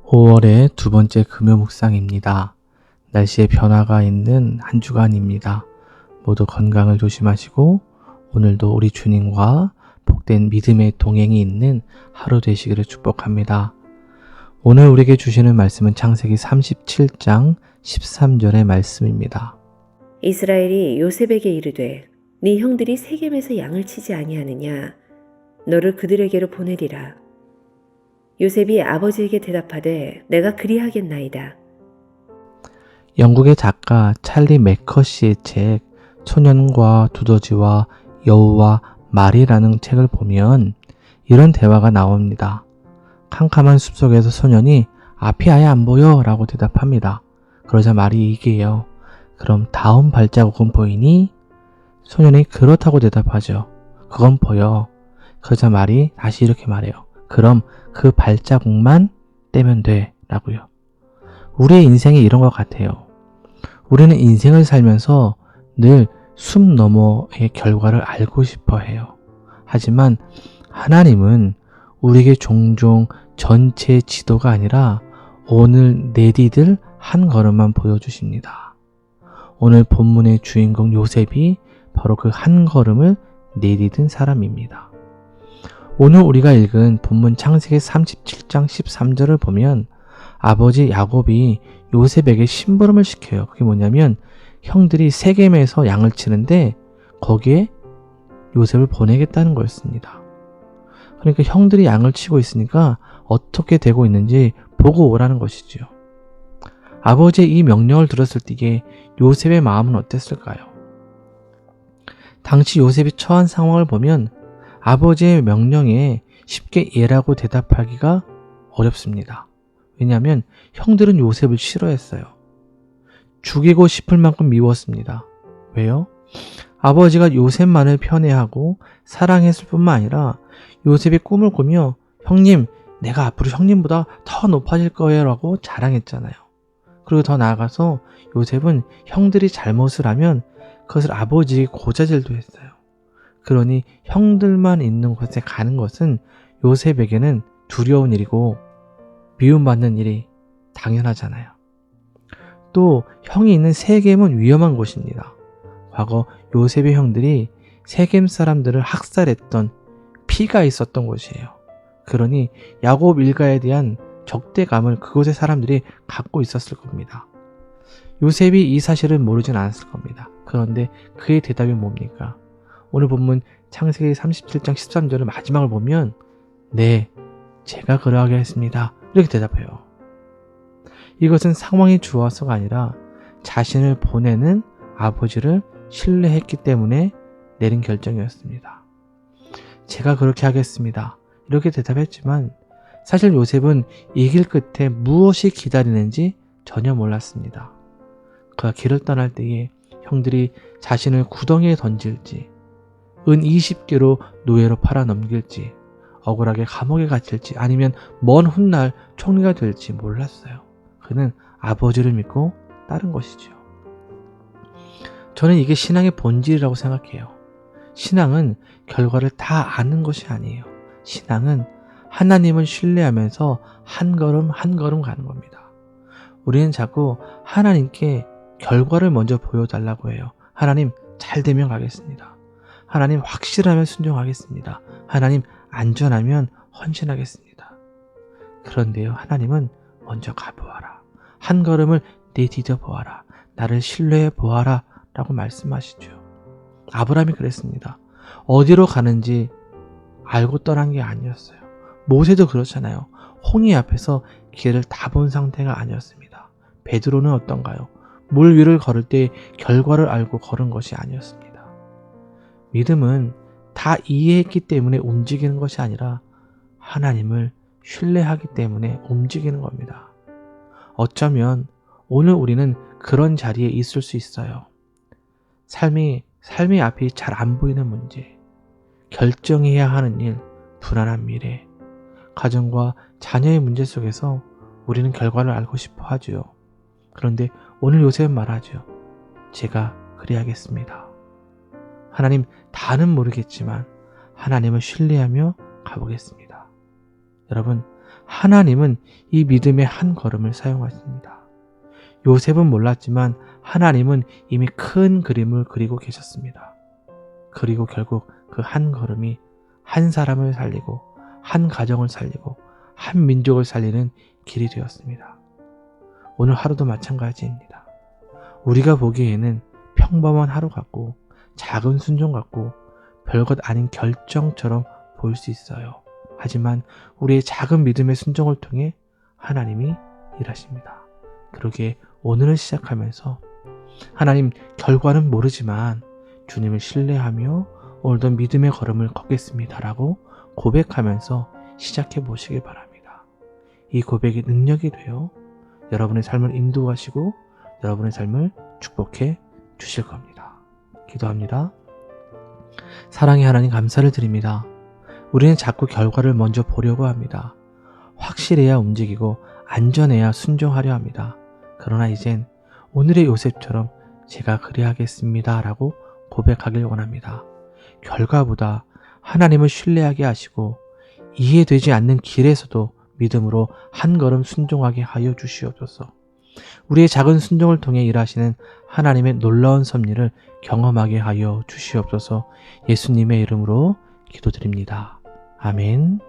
5월의 두 번째 금요 묵상입니다. 날씨의 변화가 있는 한 주간입니다. 모두 건강을 조심하시고 오늘도 우리 주님과 복된 믿음의 동행이 있는 하루 되시기를 축복합니다. 오늘 우리에게 주시는 말씀은 창세기 37장 13절의 말씀입니다. 이스라엘이 요셉에게 이르되 네 형들이 세겜에서 양을 치지 아니하느냐 너를 그들에게로 보내리라. 요셉이 아버지에게 대답하되 내가 그리하겠나이다. 영국의 작가 찰리 매커시의 책 소년과 두더지와 여우와 말이라는 책을 보면 이런 대화가 나옵니다. 캄캄한 숲속에서 소년이 앞이 아예 안 보여 라고 대답합니다. 그러자 말이 이게요. 그럼 다음 발자국은 보이니? 소년이 그렇다고 대답하죠. 그건 보여. 그러자 말이 다시 이렇게 말해요. 그럼 그 발자국만 떼면 돼 라고요. 우리의 인생이 이런 것 같아요. 우리는 인생을 살면서 늘 숲 너머의 결과를 알고 싶어 해요. 하지만 하나님은 우리에게 종종 전체 지도가 아니라 오늘 내디딜 한 걸음만 보여주십니다. 오늘 본문의 주인공 요셉이 바로 그 한 걸음을 내디딘 사람입니다. 오늘 우리가 읽은 본문 창세기 37장 13절을 보면 아버지 야곱이 요셉에게 심부름을 시켜요. 그게 뭐냐면 형들이 세겜에서 양을 치는데 거기에 요셉을 보내겠다는 거였습니다. 그러니까 형들이 양을 치고 있으니까 어떻게 되고 있는지 보고 오라는 것이죠. 아버지의 이 명령을 들었을 때 요셉의 마음은 어땠을까요? 당시 요셉이 처한 상황을 보면 아버지의 명령에 쉽게 예라고 대답하기가 어렵습니다. 왜냐하면 형들은 요셉을 싫어했어요. 죽이고 싶을 만큼 미웠습니다. 왜요? 아버지가 요셉만을 편애하고 사랑했을 뿐만 아니라 요셉이 꿈을 꾸며 형님, 내가 앞으로 형님보다 더 높아질 거예요 라고 자랑했잖아요. 그리고 더 나아가서 요셉은 형들이 잘못을 하면 그것을 아버지에게 고자질도 했어요. 그러니 형들만 있는 곳에 가는 것은 요셉에게는 두려운 일이고 미움받는 일이 당연하잖아요. 또 형이 있는 세겜은 위험한 곳입니다. 과거 요셉의 형들이 세겜 사람들을 학살했던 피가 있었던 곳이에요. 그러니 야곱 일가에 대한 적대감을 그곳의 사람들이 갖고 있었을 겁니다. 요셉이 이 사실을 모르진 않았을 겁니다. 그런데 그의 대답이 뭡니까? 오늘 본문 창세기 37장 13절의 마지막을 보면 네, 제가 그러하겠습니다. 이렇게 대답해요. 이것은 상황이 좋아서가 아니라 자신을 보내는 아버지를 신뢰했기 때문에 내린 결정이었습니다. 제가 그렇게 하겠습니다. 이렇게 대답했지만 사실 요셉은 이 길 끝에 무엇이 기다리는지 전혀 몰랐습니다. 그가 길을 떠날 때에 형들이 자신을 구덩이에 던질지, 은 20개로 노예로 팔아 넘길지, 억울하게 감옥에 갇힐지, 아니면 먼 훗날 총리가 될지 몰랐어요. 그는 아버지를 믿고 따른 것이죠. 저는 이게 신앙의 본질이라고 생각해요. 신앙은 결과를 다 아는 것이 아니에요. 신앙은 하나님을 신뢰하면서 한 걸음 한 걸음 가는 겁니다. 우리는 자꾸 하나님께 결과를 먼저 보여달라고 해요. 하나님 잘 되면 가겠습니다. 하나님 확실하면 순종하겠습니다. 하나님 안전하면 헌신하겠습니다. 그런데요, 하나님은 먼저 가보아라. 한 걸음을 내디뎌 보아라. 나를 신뢰해 보아라 라고 말씀하시죠. 아브라함이 그랬습니다. 어디로 가는지 알고 떠난 게 아니었어요. 모세도 그렇잖아요. 홍해 앞에서 길을 다 본 상태가 아니었습니다. 베드로는 어떤가요? 물 위를 걸을 때 결과를 알고 걸은 것이 아니었습니다. 믿음은 다 이해했기 때문에 움직이는 것이 아니라 하나님을 신뢰하기 때문에 움직이는 겁니다. 어쩌면 오늘 우리는 그런 자리에 있을 수 있어요. 삶의 앞이 잘 안 보이는 문제, 결정해야 하는 일, 불안한 미래, 가정과 자녀의 문제 속에서 우리는 결과를 알고 싶어 하죠. 그런데 오늘 요셉은 말하죠. 제가 그리하겠습니다. 하나님 다는 모르겠지만 하나님을 신뢰하며 가보겠습니다. 여러분, 하나님은 이 믿음의 한 걸음을 사용하십니다. 요셉은 몰랐지만 하나님은 이미 큰 그림을 그리고 계셨습니다. 그리고 결국 그 한 걸음이 한 사람을 살리고 한 가정을 살리고 한 민족을 살리는 길이 되었습니다. 오늘 하루도 마찬가지입니다. 우리가 보기에는 평범한 하루 같고 작은 순종 같고 별것 아닌 결정처럼 보일 수 있어요. 하지만 우리의 작은 믿음의 순종을 통해 하나님이 일하십니다. 그러기에 오늘을 시작하면서 하나님, 결과는 모르지만 주님을 신뢰하며 오늘도 믿음의 걸음을 걷겠습니다라고 고백하면서 시작해 보시기 바랍니다. 이 고백이 능력이 되어 여러분의 삶을 인도하시고 여러분의 삶을 축복해 주실 겁니다. 기도합니다. 사랑의 하나님, 감사를 드립니다. 우리는 자꾸 결과를 먼저 보려고 합니다. 확실해야 움직이고 안전해야 순종하려 합니다. 그러나 이젠 오늘의 요셉처럼 제가 그래야겠습니다 라고 고백하길 원합니다. 결과보다 하나님을 신뢰하게 하시고 이해되지 않는 길에서도 믿음으로 한 걸음 순종하게 하여 주시옵소서. 우리의 작은 순종을 통해 일하시는 하나님의 놀라운 섭리를 경험하게 하여 주시옵소서. 예수님의 이름으로 기도드립니다. 아멘.